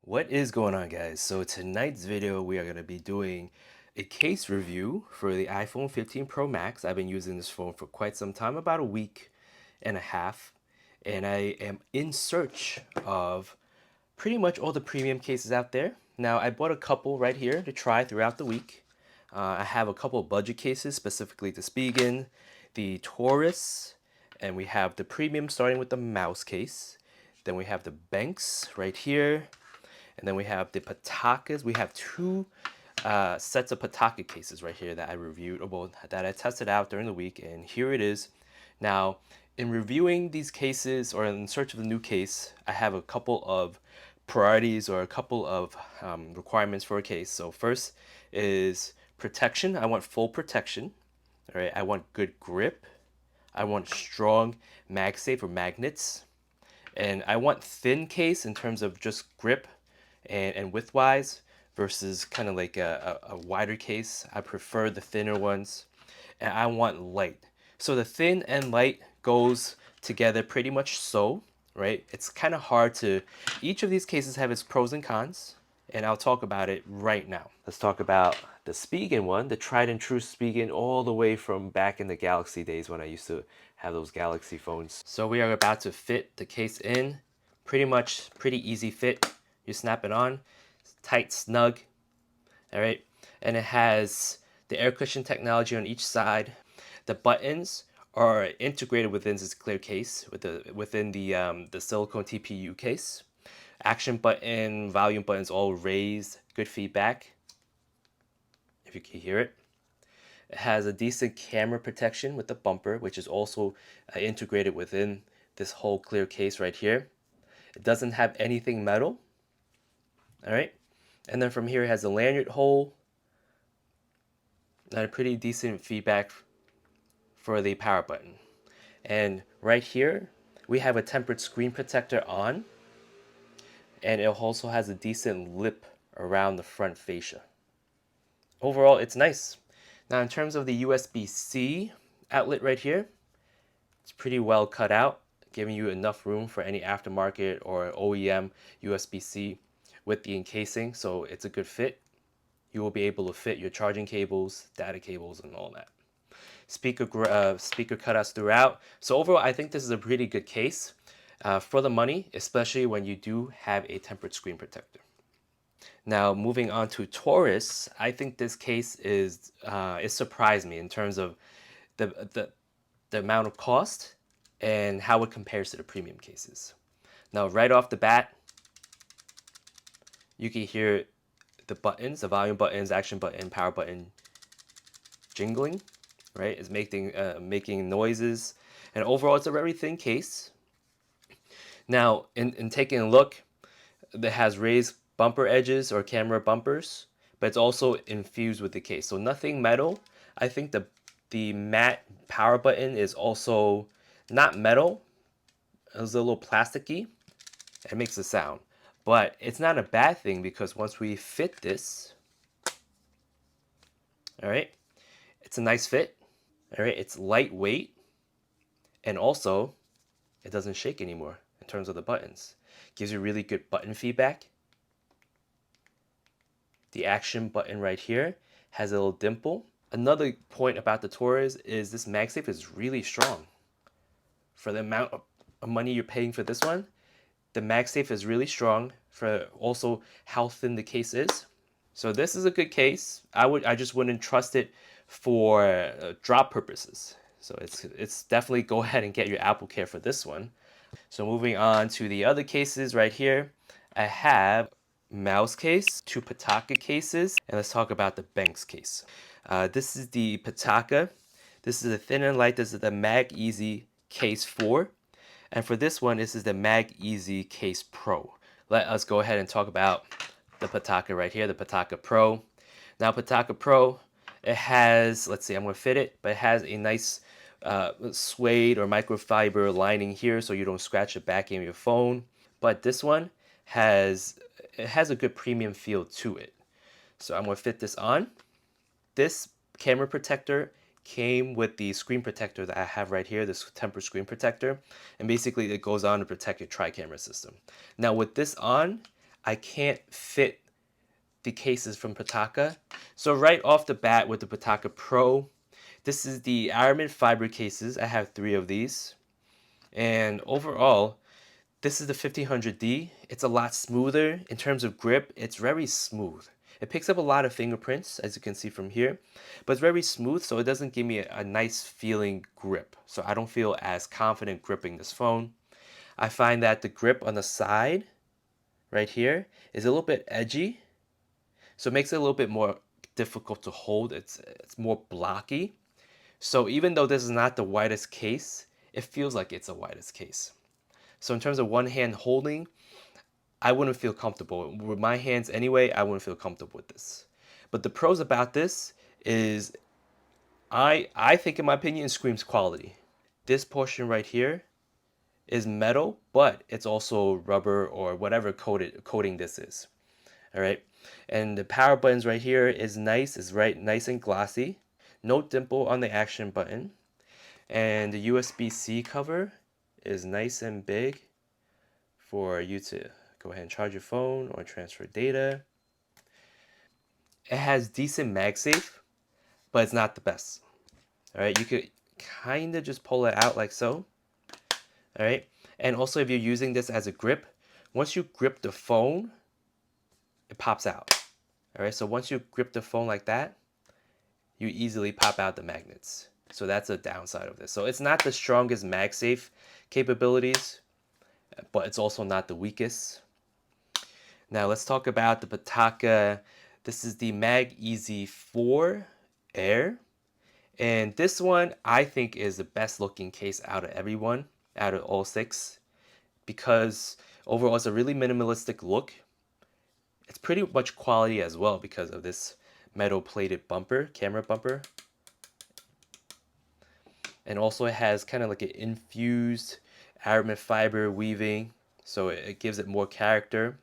What is going on, guys? So tonight's video we are going to be doing a case review for the iPhone 15 Pro Max. I've been using this phone for quite some time, about a week and a half, and I am in search of pretty much all the premium cases out there. Now I bought a couple right here to try throughout the week. I have a couple of budget cases, specifically the Spigen, the Torras, and we have the premium starting with the mouse case. Then we have the Benks right here. And then we have the Pitakas. We have two sets of Pitaka cases right here that I reviewed, or that I tested out during the week, and here it is. Now, in reviewing these cases, or in search of the new case, I have a couple of priorities or a couple of requirements for a case. So first is protection. I want full protection. All right, I want good grip. I want strong MagSafe or magnets. And I want thin case in terms of just grip and width-wise versus kind of like a wider case. I prefer the thinner ones. And I want light. So the thin and light goes together pretty much so, right? It's kind of hard to, each of these cases have its pros and cons, and I'll talk about it right now. Let's talk about the Spigen one, the tried and true Spigen, all the way from back in the Galaxy days when I used to have those Galaxy phones. So we are about to fit the case in. Pretty easy fit. You snap it on, it's tight, snug, all right? And it has the air cushion technology on each side. The buttons are integrated within this clear case within the silicone TPU case. Action button, volume buttons all raised, good feedback, if you can hear it. It has a decent camera protection with the bumper, which is also integrated within this whole clear case right here. It doesn't have anything metal, all right? And then from here it has a lanyard hole and a pretty decent feedback for the power button. And right here we have a tempered screen protector on, and it also has a decent lip around the front fascia. Overall, it's nice. Now in terms of the USB-C outlet right here, it's pretty well cut out, giving you enough room for any aftermarket or OEM USB-C with the encasing, so it's a good fit. You will be able to fit your charging cables, data cables, and all that. Speaker cutouts throughout. So overall, I think this is a pretty good case for the money, especially when you do have a tempered screen protector. Now moving on to Torras, I think this case is it surprised me in terms of the amount of cost and how it compares to the premium cases. Now right off the bat, you can hear the buttons, the volume buttons, action button, power button jingling, right? It's making noises, and overall it's a very thin case. Now in taking a look, it has raised bumper edges or camera bumpers, but it's also infused with the case, so nothing metal. I think the matte power button is also not metal. It's a little plasticky. It makes a sound, but it's not a bad thing because once we fit this, all right, it's a nice fit. All right, it's lightweight, and also it doesn't shake anymore in terms of the buttons. Gives you really good button feedback. The action button right here has a little dimple. Another point about the Torras is this MagSafe is really strong. For the amount of money you're paying for this one, the MagSafe is really strong for also how thin the case is. So this is a good case. I just wouldn't trust it for drop purposes. So it's definitely go ahead and get your Apple Care for this one. So moving on to the other cases right here, I have mouse case, two Pitaka cases, and let's talk about the Benks case. This is the Pitaka. This is the thin and light. This is the Mag EZ Case 4. And for this one, this is the Mag EZ Case Pro. Let us go ahead and talk about the Pitaka right here, the Pitaka Pro. Now Pitaka Pro, it has, let's see, I'm going to fit it, but it has a nice suede or microfiber lining here so you don't scratch the back end of your phone. But this one has a good premium feel to it. So I'm going to fit this on. This camera protector came with the screen protector that I have right here, this tempered screen protector, and basically it goes on to protect your tri-camera system. Now with this on, I can't fit the cases from Pitaka. So right off the bat with the Pitaka Pro, this is the Aramid fiber cases. I have 3 of these. And overall, this is the 1500D. It's a lot smoother in terms of grip. It's very smooth. It picks up a lot of fingerprints, as you can see from here, but it's very smooth, so it doesn't give me a nice feeling grip. So I don't feel as confident gripping this phone. I find that the grip on the side right here is a little bit edgy, so it makes it a little bit more difficult to hold. It's more blocky. So even though this is not the widest case, it feels like it's the widest case. So in terms of one hand holding, I wouldn't feel comfortable. With my hands anyway, I wouldn't feel comfortable with this. But the pros about this is I think in my opinion it screams quality. This portion right here is metal, but it's also rubber or whatever coating this is. All right. And the power buttons right here is nice, nice and glossy. No dimple on the action button. And the USB-C cover is nice and big for you to go ahead and charge your phone or transfer data. It has decent MagSafe, but it's not the best. All right, you could kind of just pull it out like so. All right, and also if you're using this as a grip, once you grip the phone, it pops out. All right, so once you grip the phone like that, you easily pop out the magnets. So that's a downside of this. So it's not the strongest MagSafe capabilities, but it's also not the weakest. Now let's talk about the Pitaka. This is the Mag EZ Air. And this one I think is the best looking case out of everyone, out of all 6, because overall it's a really minimalistic look. It's pretty much quality as well because of this metal plated bumper, camera bumper. And also it has kind of like an infused Aramid fiber weaving, so it gives it more character.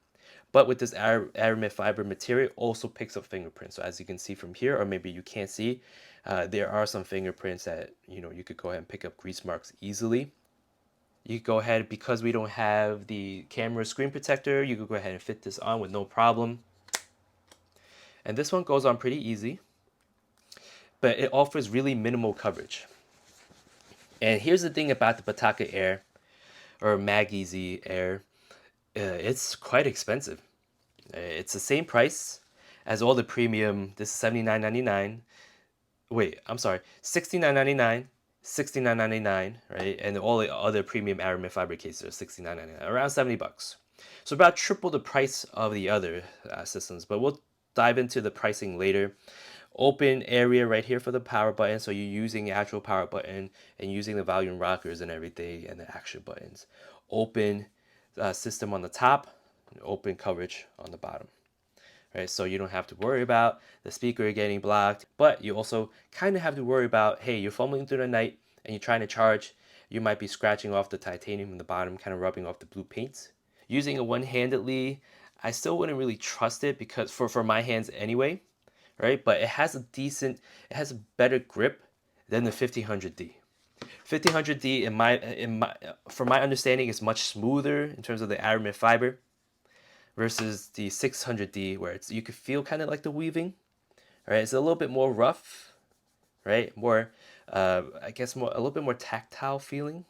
But with this Aramid fiber material, also picks up fingerprints. So as you can see from here, or maybe you can't see, there are some fingerprints that you could go ahead and pick up grease marks easily. You could go ahead, because we don't have the camera screen protector, you could go ahead and fit this on with no problem. And this one goes on pretty easy, but it offers really minimal coverage. And here's the thing about the Pitaka Air or Mag EZ Air. It's quite expensive. It's the same price as all the premium. This is $79.99. Wait, I'm sorry, $69.99, $69.99, right? And all the other premium Aramid fiber cases are $69.99, around $70. So about triple the price of the other systems. But we'll dive into the pricing later. Open area right here for the power button, so you're using the actual power button and using the volume rockers and everything and the action buttons. Open system on the top, and open coverage on the bottom. Right, so you don't have to worry about the speaker getting blocked, but you also kind of have to worry about, hey, you're fumbling through the night and you're trying to charge, you might be scratching off the titanium in the bottom, kind of rubbing off the blue paint. Using it one-handedly, I still wouldn't really trust it because for my hands anyway, right? But it has it has a better grip than the 1500D. 1500D from my understanding is much smoother in terms of the Aramid fiber versus the 600D, where you could feel kind of like the weaving, right? It's a little bit more rough, right? More, I guess, a little bit more tactile feeling,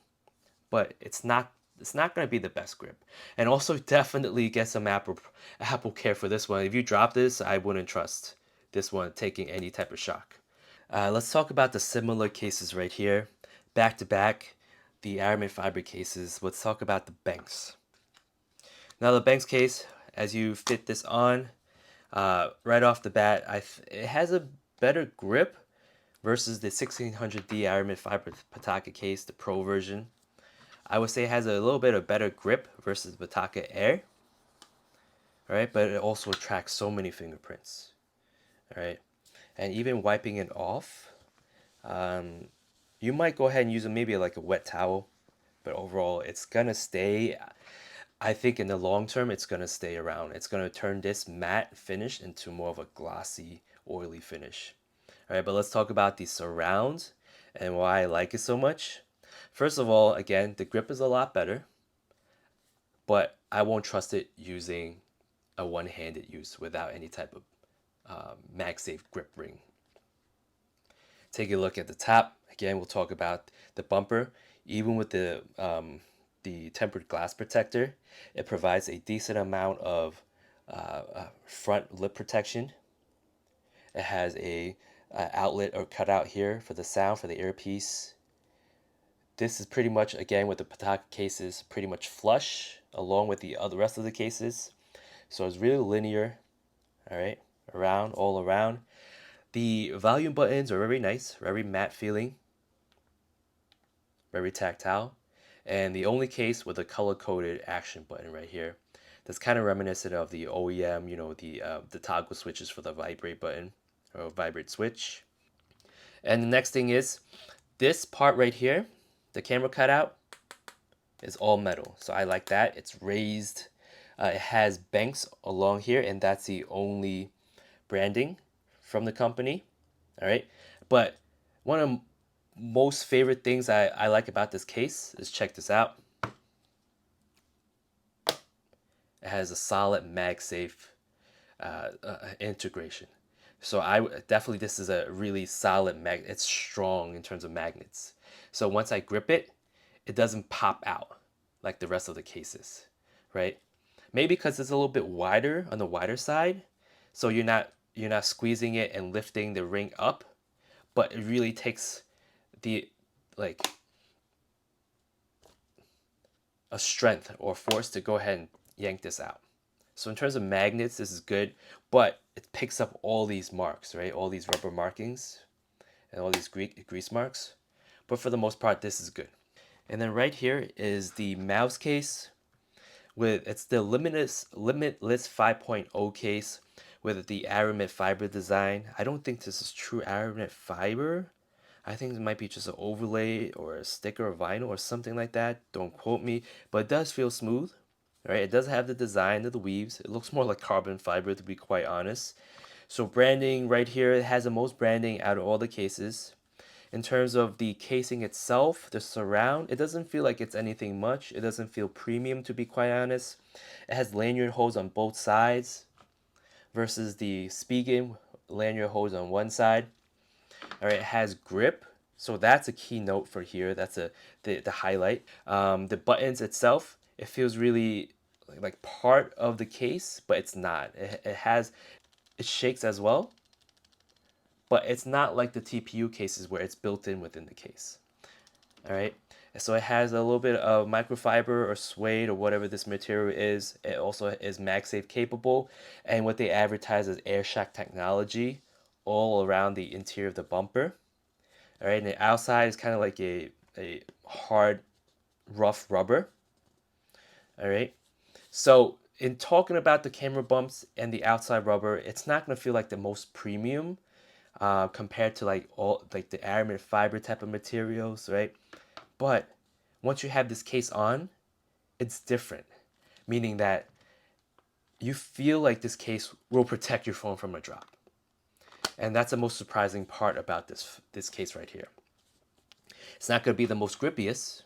but it's not going to be the best grip. And also definitely get some Apple Care for this one. If you drop this, I wouldn't trust this one taking any type of shock. Let's talk about the similar cases right here, back to back, the Aramid fiber cases. Let's talk about the Benks. Now the Benks case, as you fit this on, right off the bat, it has a better grip versus the 1600D Aramid fiber Pitaka case, the Pro version. I would say it has a little bit of better grip versus the Pitaka Air, right? But it also attracts so many fingerprints, right? And even wiping it off, you might go ahead and use maybe like a wet towel, but overall it's gonna stay. I think in the long term it's gonna stay around. It's gonna turn this matte finish into more of a glossy, oily finish. All right, but let's talk about the surround and why I like it so much. First of all, again, the grip is a lot better, but I won't trust it using a one-handed use without any type of MagSafe grip ring. Take a look at the top. Again, we'll talk about the bumper. Even with the tempered glass protector, it provides a decent amount of front lip protection. It has a outlet or cutout here for the sound for the earpiece. This is pretty much, again, with the Pitaka cases, pretty much flush along with the other rest of the cases. So it's really linear, all right, around, all around. The volume buttons are very nice, very matte feeling, very tactile. And the only case with a color-coded action button right here. That's kind of reminiscent of the OEM, you know, the toggle switches for the vibrate button or vibrate switch. And the next thing is this part right here, the camera cutout, is all metal. So I like that. It's raised. It has Benks along here, and that's the only branding from the company. All right. But one of the most favorite things I like about this case is, check this out. It has a solid MagSafe integration. So definitely, this is a really solid it's strong in terms of magnets. So once I grip it, it doesn't pop out like the rest of the cases, right? Maybe because it's a little bit wider on the wider side, so you're not squeezing it and lifting the ring up, but it really takes the like a strength or force to go ahead and yank this out. So in terms of magnets, this is good, but it picks up all these marks, right? All these rubber markings and all these grease marks. But for the most part, this is good. And then right here is the mouse case. It's the Limitless 5.0 case with the Aramid fiber design. I don't think this is true Aramid fiber. I think it might be just an overlay or a sticker or vinyl or something like that. Don't quote me, but it does feel smooth. Right? It does have the design of the weaves. It looks more like carbon fiber, to be quite honest. So branding right here, it has the most branding out of all the cases. In terms of the casing itself, the surround, it doesn't feel like it's anything much. It doesn't feel premium, to be quite honest. It has lanyard holes on both sides versus the Spigen lanyard holes on one side. All right, it has grip. So that's a key note for here. That's the highlight. The buttons itself, it feels really like part of the case, but it's not. It shakes as well, but it's not like the TPU cases where it's built in within the case. All right. So it has a little bit of microfiber or suede or whatever this material is. It also is MagSafe capable, and what they advertise as air shock technology all around the interior of the bumper. All right, and the outside is kind of like a hard, rough rubber. All right. So in talking about the camera bumps and the outside rubber, it's not gonna feel like the most premium compared to like all like the aramid fiber type of materials, right? But once you have this case on, it's different, meaning that you feel like this case will protect your phone from a drop. And that's the most surprising part about this case right here. It's not going to be the most grippiest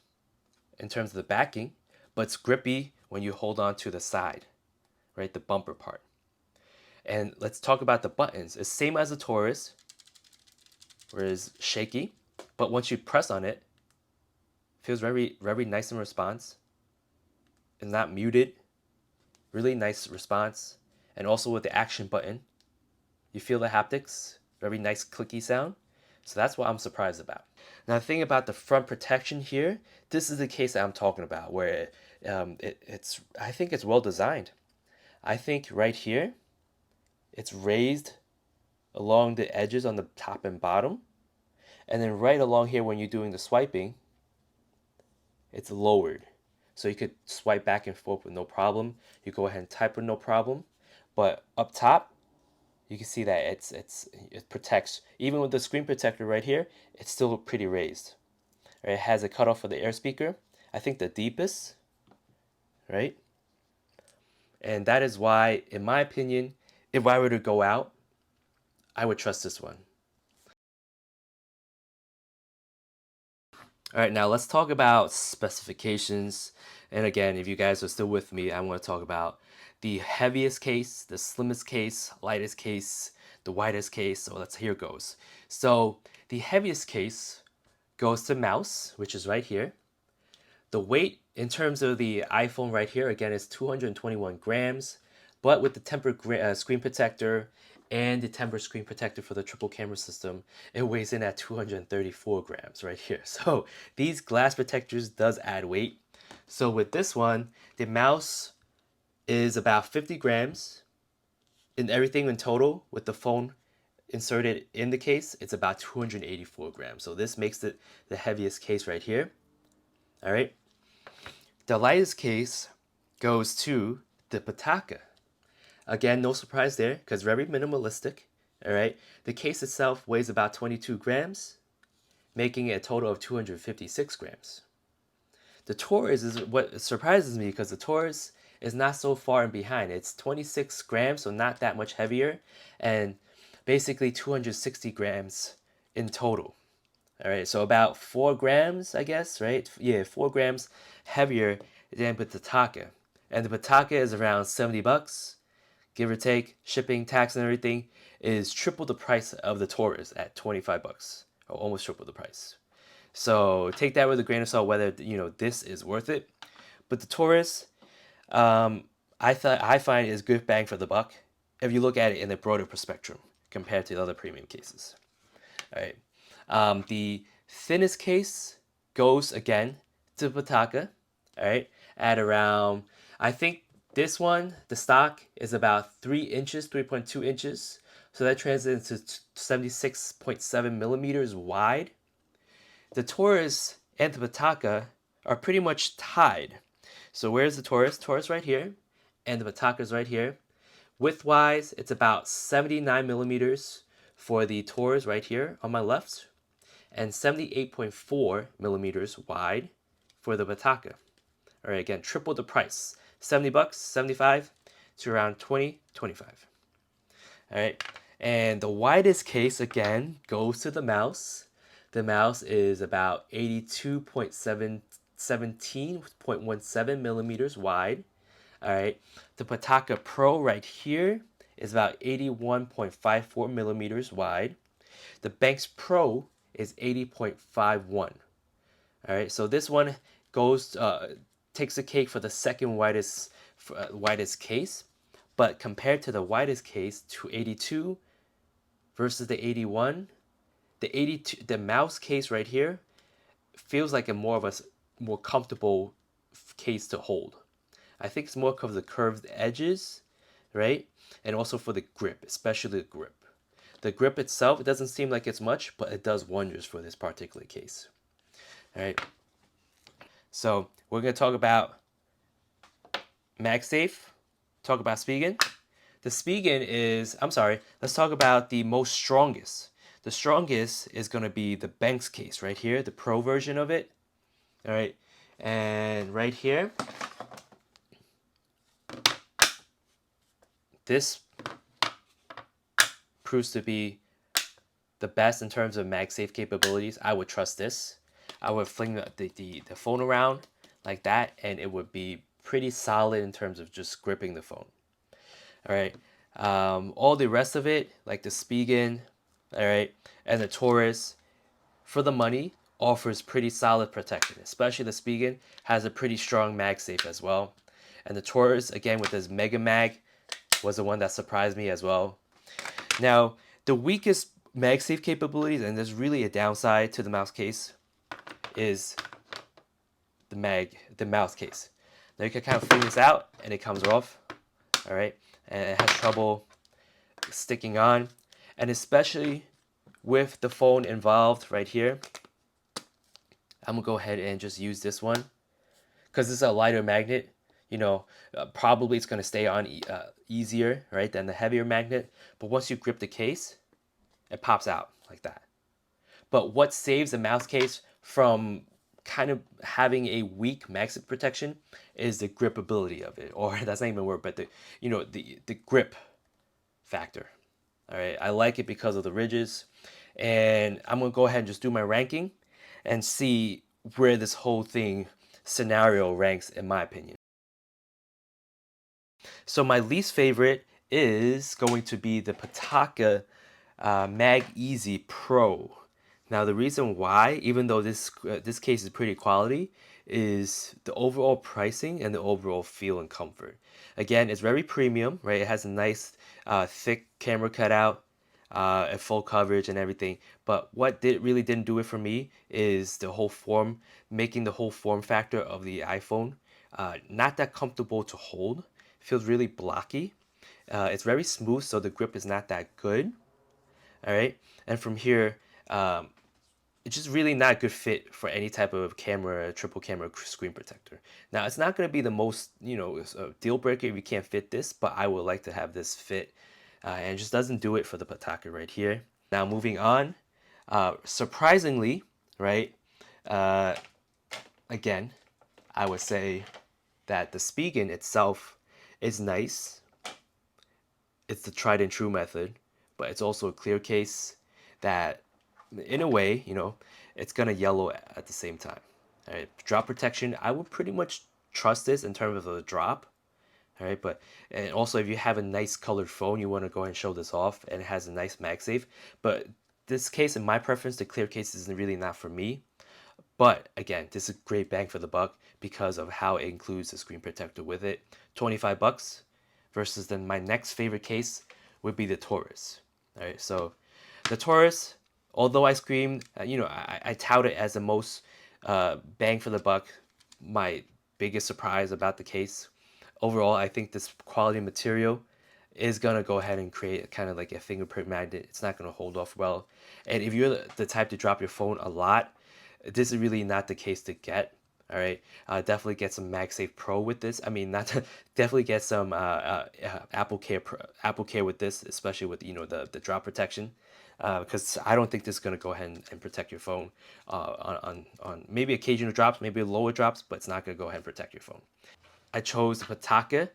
in terms of the backing, but it's grippy when you hold on to the side, right? The bumper part. And let's talk about the buttons. It's same as the Torras, where it's shaky, but once you press on it, it feels very, very nice in response. It's not muted. Really nice response. And also with the action button, you feel the haptics, very nice clicky sound. So that's what I'm surprised about. Now the thing about the front protection here, this is the case that I'm talking about where I think it's well designed. I think right here, it's raised along the edges on the top and bottom. And then right along here when you're doing the swiping, it's lowered. So you could swipe back and forth with no problem. You go ahead and type with no problem. But up top, you can see that it protects. Even with the screen protector right here, it's still pretty raised. Right? It has a cutoff for the air speaker. I think the deepest, right? And that is why, in my opinion, if I were to go out, I would trust this one. All right, now let's talk about specifications. And again, if you guys are still with me, I want to talk about the heaviest case, the slimmest case, lightest case, the widest case. So here it goes. So the heaviest case goes to Mous, which is right here. The weight in terms of the iPhone right here, again, is 221 grams, but with the tempered screen protector and the tempered screen protector for the triple camera system, it weighs in at 234 grams right here. So these glass protectors does add weight. So with this one, the Mous is about 50 grams in everything in total with the phone inserted in the case. It's about 284 grams. So this makes it the heaviest case right here. All right. The lightest case goes to the Pitaka. Again, no surprise there because very minimalistic. All right. The case itself weighs about 22 grams, making it a total of 256 grams. The Torras is what surprises me because the Torras is not so far in behind. It's 26 grams, so not that much heavier, and basically 260 grams in total. All right, so about 4 grams, I guess, right? Yeah, 4 grams heavier than the Pitaka. And the Pitaka is around 70 bucks, give or take. Shipping, tax, and everything is triple the price of the Torras at 25 bucks, or almost triple the price. So take that with a grain of salt whether this is worth it. But the Torras, I find is good bang for the buck if you look at it in a broader perspective compared to the other premium cases. All right. The thinnest case goes again to Pitaka. All right, at around, I think this one, the stock is about 3 inches, 3.2 inches. So that translates into 76.7 millimeters wide. The Torras and the Pitaka are pretty much tied. So where's the Torras? Torras right here, and the Pitaka is right here. Width-wise, it's about 79 millimeters for the Torras right here on my left, and 78.4 millimeters wide for the Pitaka. All right, again, triple the price. 70 bucks, 75 to around 20, 25. All right, and the widest case again goes to the Mous. The Mous is about 17.17 millimeters wide. All right, the Pitaka Pro right here is about 81.54 millimeters wide. The Benks Pro is 80.51. All right, so this one goes takes the cake for the second widest case, but compared to the widest case, 282 versus the 81, the Mous case right here feels like a more comfortable case to hold. I think it's more because of the curved edges, right? And also for the grip, especially the grip. The grip itself, it doesn't seem like it's much, but it does wonders for this particular case. All right. So we're going to talk about MagSafe, talk about Spigen. The Spigen is, let's talk about the most strongest. The strongest is going to be the Benks case right here, the Pro version of it. All right, and right here, this proves to be the best in terms of MagSafe capabilities. I would trust this. I would fling the phone around like that, and it would be pretty solid in terms of just gripping the phone. All right, all the rest of it, like the Spigen, all right, and the Torras, for the money, offers pretty solid protection. Especially the Spigen has a pretty strong MagSafe as well, and the Torras, again with this Mega Mag, was the one that surprised me as well. Now, the weakest MagSafe capabilities, and there's really a downside to the Mous case, is the Mous case. Now you can kind of fling this out, and it comes off. All right, and it has trouble sticking on, and especially with the phone involved right here, I'm gonna go ahead and just use this one because this is a lighter magnet. Probably it's gonna stay on easier, right, than the heavier magnet. But once you grip the case, it pops out like that. But what saves the Mous case from kind of having a weak MagSafe protection is the gripability of it, or that's not even a word, but the grip factor. All right, I like it because of the ridges, and I'm gonna go ahead and just do my ranking and see where this whole thing scenario ranks in my opinion. So my least favorite is going to be the Pitaka Mag EZ Pro. Now the reason why, even though this case is pretty quality, is the overall pricing and the overall feel and comfort. Again, it's very premium, right? It has a nice thick camera cutout, and full coverage and everything. But what really didn't do it for me is the whole making the whole form factor of the iPhone not that comfortable to hold. Feels really blocky. It's very smooth, so the grip is not that good. All right, and from here, it's just really not a good fit for any type of camera, triple camera screen protector. Now, it's not going to be the most, deal breaker if you can't fit this, but I would like to have this fit, and it just doesn't do it for the Pitaka right here. Now, moving on, surprisingly, right, uh, again, I would say that the Spigen itself is nice. It's the tried and true method, but it's also a clear case that in a way, it's gonna yellow at the same time. All right, drop protection, I would pretty much trust this in terms of the drop. All right, and also if you have a nice colored phone, you want to go ahead and show this off, and it has a nice MagSafe. But this case, in my preference, the clear case is really not for me. But again, this is a great bang for the buck because of how it includes the screen protector with it. 25 bucks versus then my next favorite case would be the Torras. All right, so the Torras, although I screamed, I tout it as the most bang for the buck, my biggest surprise about the case. Overall, I think this quality material is gonna go ahead and create kind of like a fingerprint magnet. It's not gonna hold off well. And if you're the type to drop your phone a lot, this is really not the case to get. All right, definitely get some MagSafe Pro with this. I mean, not to, definitely get some Apple Care with this, especially with the drop protection, because I don't think this is gonna go ahead and protect your phone on maybe occasional drops, maybe lower drops, but it's not gonna go ahead and protect your phone. I chose the Pitaka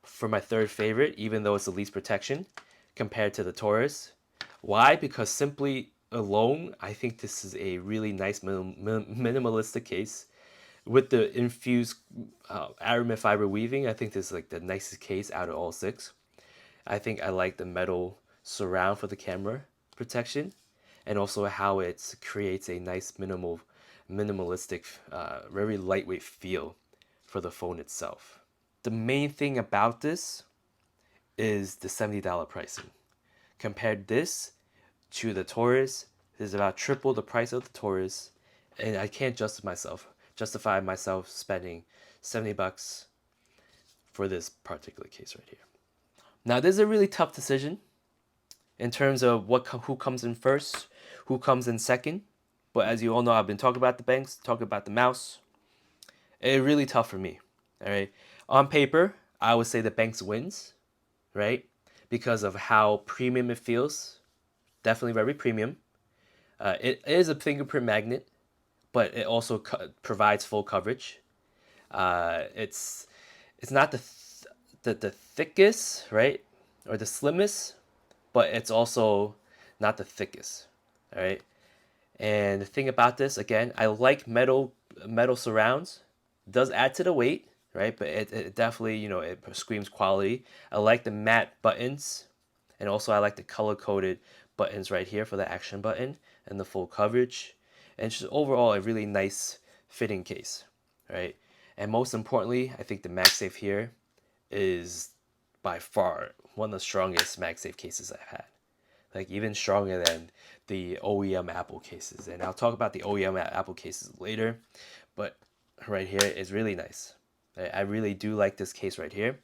for my third favorite, even though it's the least protection compared to the Torras. Why? Because simply alone, I think this is a really nice minimalistic case. With the infused Aramid fiber weaving, I think this is like the nicest case out of all six. I think I like the metal surround for the camera protection, and also how it creates a nice minimalistic, very lightweight feel for the phone itself. The main thing about this is the $70 pricing. Compared this to the Torras, this is about triple the price of the Torras, and I can't justify myself spending 70 bucks for this particular case right here. Now, this is a really tough decision in terms of who comes in first, who comes in second. But as you all know, I've been talking about the Benks, talking about the Mous. It's really tough for me. All right, on paper, I would say the Benks wins, right? Because of how premium it feels. Definitely very premium. It is a fingerprint magnet, but it also provides full coverage. It's not the thickest, right, or the slimmest, but it's also not the thickest. All right. And the thing about this, again, I like metal surrounds. It does add to the weight, right? But it definitely, it screams quality. I like the matte buttons, and also I like the color-coded buttons right here for the action button and the full coverage. And just overall a really nice fitting case, right? And most importantly, I think the MagSafe here is by far one of the strongest MagSafe cases I've had. Like even stronger than the OEM Apple cases. And I'll talk about the OEM Apple cases later, but right here is really nice. I really do like this case right here.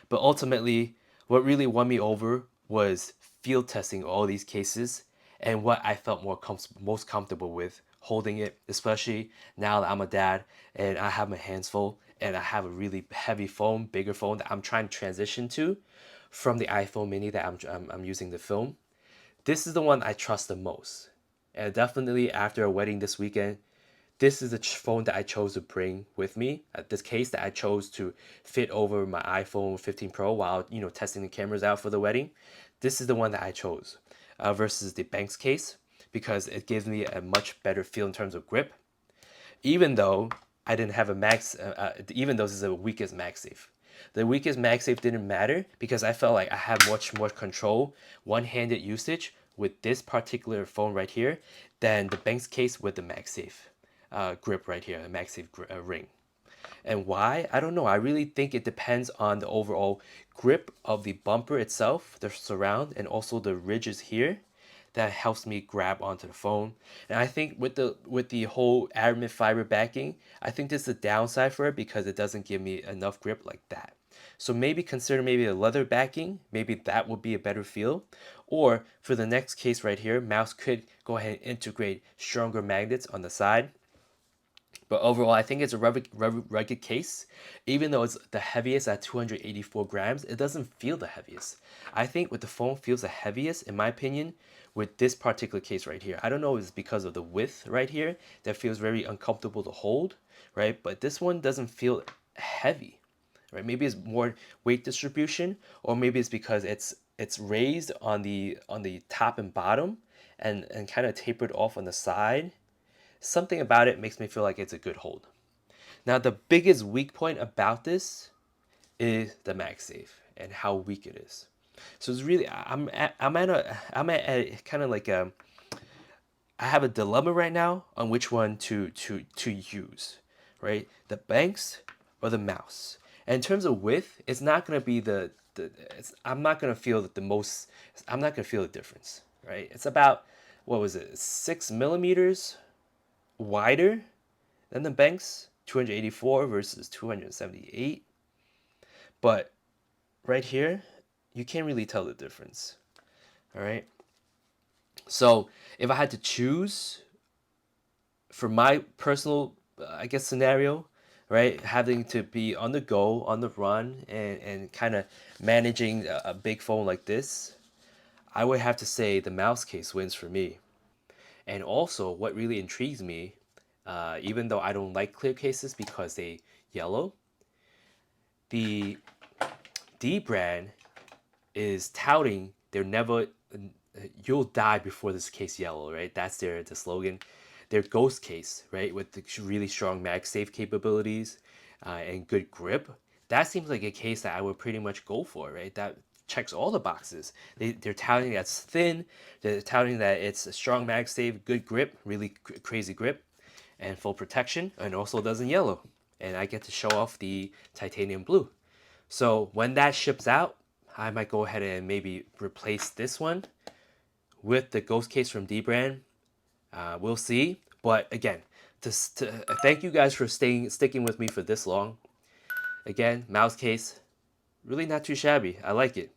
But ultimately, what really won me over was field testing all these cases and what I felt most comfortable with holding it, especially now that I'm a dad and I have my hands full and I have a really heavy phone, bigger phone that I'm trying to transition to from the iPhone mini that I'm using to film. This is the one I trust the most. And definitely after a wedding this weekend, this is the phone that I chose to bring with me. This case that I chose to fit over my iPhone 15 Pro while testing the cameras out for the wedding. This is the one that I chose versus the Benks case because it gives me a much better feel in terms of grip. Even though I didn't have a even though this is the weakest MagSafe. The weakest MagSafe didn't matter because I felt like I had much more control, one-handed usage with this particular phone right here than the Benks case with the MagSafe grip right here, the MagSafe ring. And why? I don't know. I really think it depends on the overall grip of the bumper itself, the surround, and also the ridges here that helps me grab onto the phone. And I think with the whole Aramid fiber backing, I think this is a downside for it because it doesn't give me enough grip like that. So maybe consider maybe a leather backing, maybe that would be a better feel. Or for the next case right here, Mous could go ahead and integrate stronger magnets on the side. But overall, I think it's a rugged case. Even though it's the heaviest at 284 grams, it doesn't feel the heaviest. I think with the phone feels the heaviest, in my opinion, with this particular case right here. I don't know if it's because of the width right here that feels very uncomfortable to hold, right? But this one doesn't feel heavy, right? Maybe it's more weight distribution, or maybe it's because it's raised on the top and bottom and kind of tapered off on the side. Something about it makes me feel like it's a good hold. Now, the biggest weak point about this is the MagSafe and how weak it is. So it's really I'm at a kind of like a I have a dilemma right now on which one to use, right? The Benks or the Mous. And in terms of width, it's not gonna be I'm not gonna feel that the most. I'm not gonna feel the difference, right? It's about what was it, 6 millimeters wider than the Benks, 284 versus 278. But right here, you can't really tell the difference. All right. So if I had to choose for my personal, I guess, scenario, right, having to be on the go, on the run, and kind of managing a big phone like this, I would have to say the Mous case wins for me. And also, what really intrigues me, even though I don't like clear cases because they yellow, the D brand is touting they're never you'll die before this case yellow, right? That's the slogan. Their ghost case, right, with the really strong MagSafe capabilities and good grip. That seems like a case that I would pretty much go for, right? That checks all the boxes. They're touting that it's thin. They're touting that it's a strong MagSafe, good grip, really crazy grip, and full protection, and also doesn't yellow. And I get to show off the titanium blue. So when that ships out, I might go ahead and maybe replace this one with the ghost case from D brand. We'll see. But again, to thank you guys for sticking with me for this long. Again, Mous case, really not too shabby. I like it.